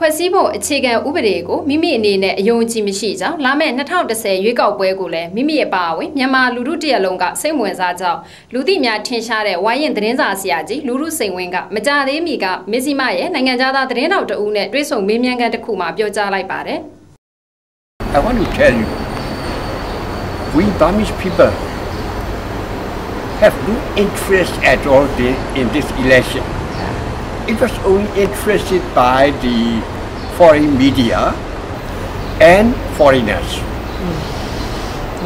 ဖွဲ့စည်းပုံအခြေခံဥပဒေကိုမိမိအနေနဲ့အယုံကြည်မရှိကြောင်းလာမယ့်2010ရွေးကောက်ပွဲကိုလည်းမိမိအပါအဝင်မြန်မာလူထုတရက်လုံးကစိတ်ဝင်စားကြောင်းလူသိများထင်ရှားတဲ့ဝိုင်းရင်သတင်းစာဆရာကြီးလူထုစိန်ဝင်းကမကြသေးမီကမစ္စည်းမရဲ့နိုင်ငံခြားသားသတင်းတော်တဦးနဲ့တွေ့ဆုံမေးမြန်းခန်းတစ်ခုမှာပြောကြားလိုက်ပါတယ် I want to tell you, we Burmese people have no interest at all in this election. It was only interested by the foreign media and foreigners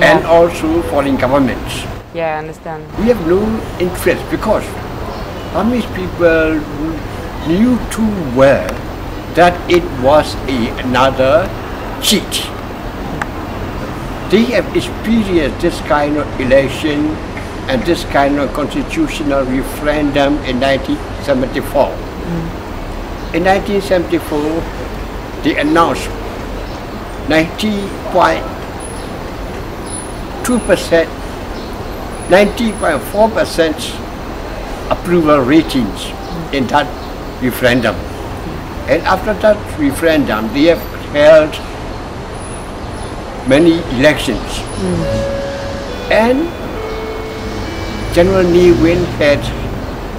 and also foreign governments. Yeah, I understand. We have no interest because Burmese people knew too well that it was another cheat. They have experienced this kind of election and this kind of constitutional referendum in 1974. In 1974, they announced 90.2%, 90.4% approval ratings in that referendum. And after that referendum, they have held many elections. And General LuduSeinWin had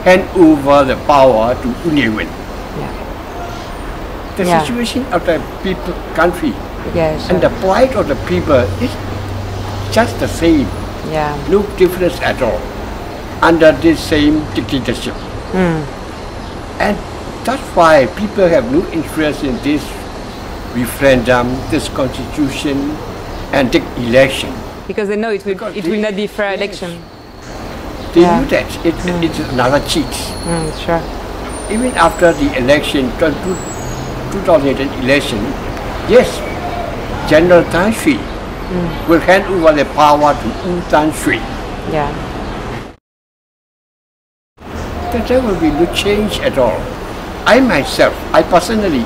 hand over the power to LuduSeinWin. The situation of the people, country, and the plight of the people is just the same. No difference at all under this same dictatorship. And that's why people have no interest in this referendum, this constitution, and the election. Because they know it will not be fair election. They knew that it is another cheat. Sure. Even after the election, 2010 election, yes, General Tan Sri will hand over the power to Tan Sri. There will be no change at all. I myself, I personally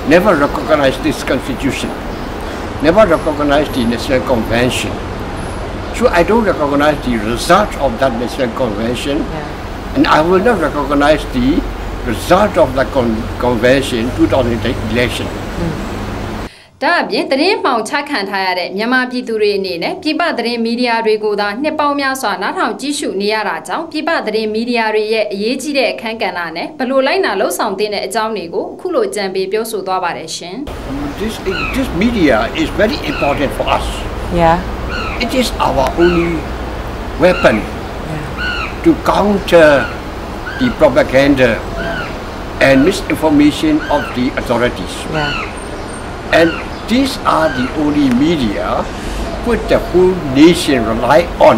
never recognized this constitution, never recognized the National Convention. So I don't recognize the result of that National Convention, and I will not recognize the result of the convention 2010 election. ဒါအပြင်သတင်းမှောင်ချခံထားရတဲ့မြန်မာပြည်သူတွေအနေနဲ့ပြည်ပသတင်းမီဒီယာတွေကိုသာနှစ်ပေါင်းများစွာနားထောင်ကြည့်ရှုနေရတာကြောင့်ပြည်ပသတင်းမီဒီယာတွေရဲ့အရေးကြီးတဲ့အခန်းကဏ္ဍနဲ့ဘယ်လိုလိုက်နာလှုပ်ဆောင်တဲ့အကြောင်းတွေကိုအခုလိုကြံပေးပြောဆိုသွားပါတယ်ရှင် This media is very important for us. It is our only weapon to counter the propaganda and misinformation of the authorities. And these are the only media which the whole nation rely on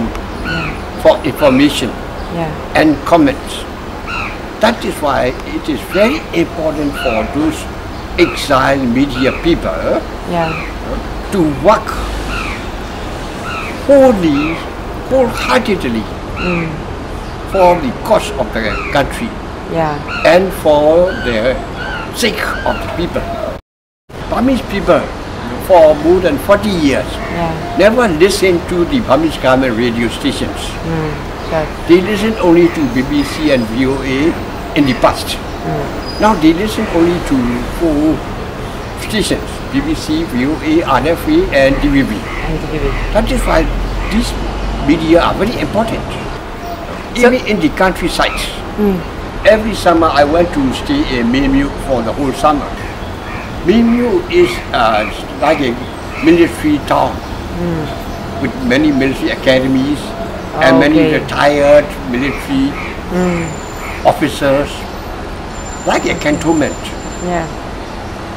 for information and comments. That is why it is very important for those exiled media people to work wholeheartedly for the cause of the country and for the sake of the people. Burmese people for more than 40 years never listened to the Burmese government radio stations. They listened only to BBC and VOA in the past. Now they listen only to 4 stations, BBC, VOA, RFA and DVB. That is why these media are very important. Even in the countryside. Every summer I went to stay in Mimu for the whole summer. Mimu is like a military town with many military academies and many retired military officers, like a cantonment.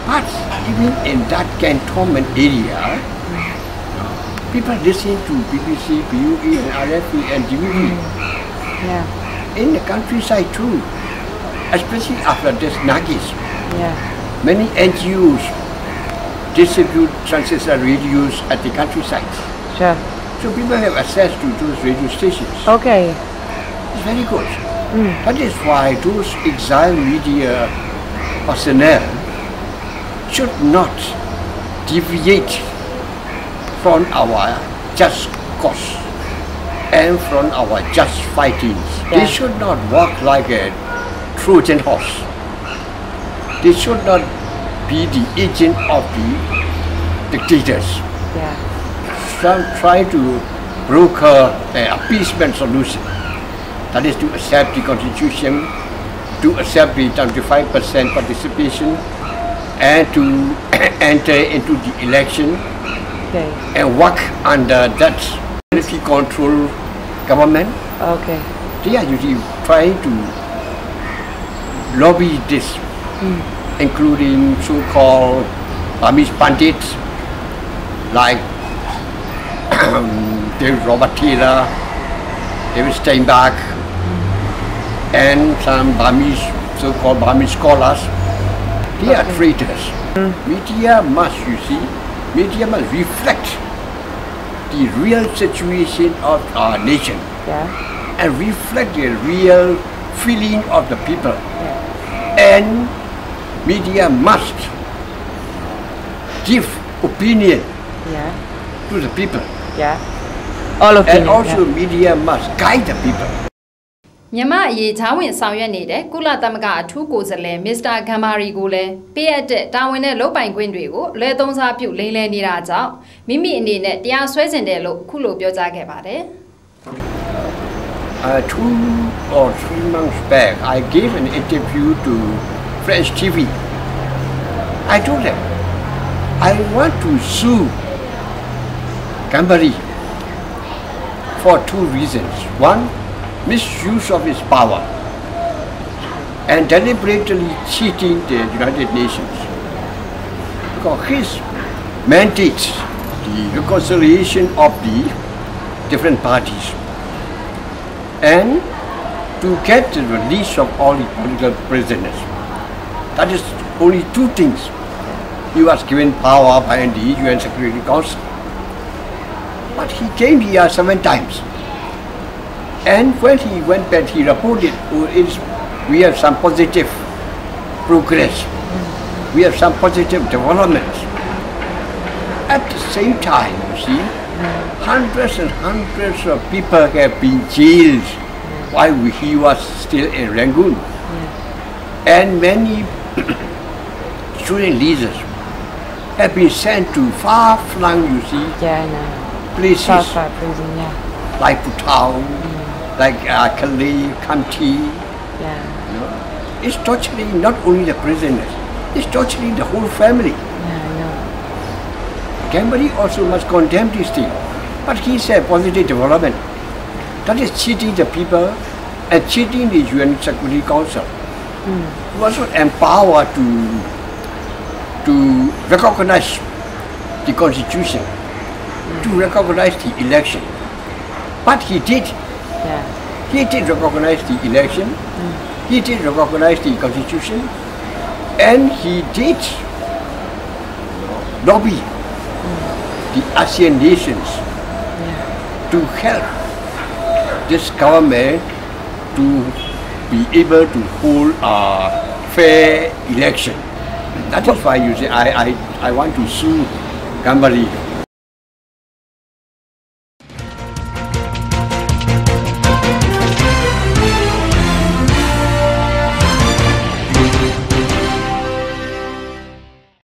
But even in that cantonment area, people listen to BBC, VOA and RFA and DVB. In the countryside too, especially after this Nagis. Many NGOs distribute transistor radios at the countryside. So people have access to those radio stations. It's very good. That is why those exiled media personnel should not deviate from our just cause and from our just fightings. They should not walk like a Trojan horse. they should not be the agent of the dictators. Yeah. Some try to broker an appeasement solution. That is to accept the constitution, to accept the 25% participation, and to enter into the election and work under that military control government. Okay. They are usually trying to lobby this, including so-called Burmese bandits like David Robert Taylor, David Steinbach, and some Burmese, so-called Burmese scholars. They are traitors. Media must, you see, media must reflect the real situation of our nation and reflect the real feeling of the people. And media must give opinion to the people. All opinion. And also media must guide the people. မြန်မာအရေးဂျားဝင်ဆောင်ရွက်နေတဲ့ကုလသမဂ္ဂအထူးကိုယ်စားလှယ်မစ္စတာဂမ်မာရီကိုလည်းပေးအပ်တဲ့တာဝန်နဲ့လုပ်ပိုင်ခွင့်တွေကိုလွဲသုံးစားပြုလိမ်လည်နေတာကြောင့်မိမိအနေနဲ့တရားစွဲချင်တယ်လို့အခုလိုပြောကြားခဲ့ပါတယ် 2 or 3 months back, I gave an interview to French TV. I told them, I want to sue Gambari for 2 reasons. One, misuse of his power and deliberately cheating the United Nations. Because his mandate, the reconciliation of the different parties, and to get the release of all the political prisoners. That is only 2 things. He was given power by the UN Security Council. But he came here 7 times. And when he went back, he reported, we have some positive progress. We have some positive developments. At the same time, you see, hundreds and hundreds of people have been jailed while he was still in Rangoon. And many student leaders have been sent to far-flung, you see, places like Putao, like Calais, Kanti. You know, it's torturing not only the prisoners, it's torturing the whole family. Gambari also must condemn this thing. But he said positive development. That is cheating the people and cheating the UN Security Council. He was not empowered to recognize the constitution, to recognize the election. But he did. He did recognize the election. He did recognize the constitution. And he did lobby the ASEAN nations to help this government to be able to hold a fair election. That is why you say I want to sue Gambari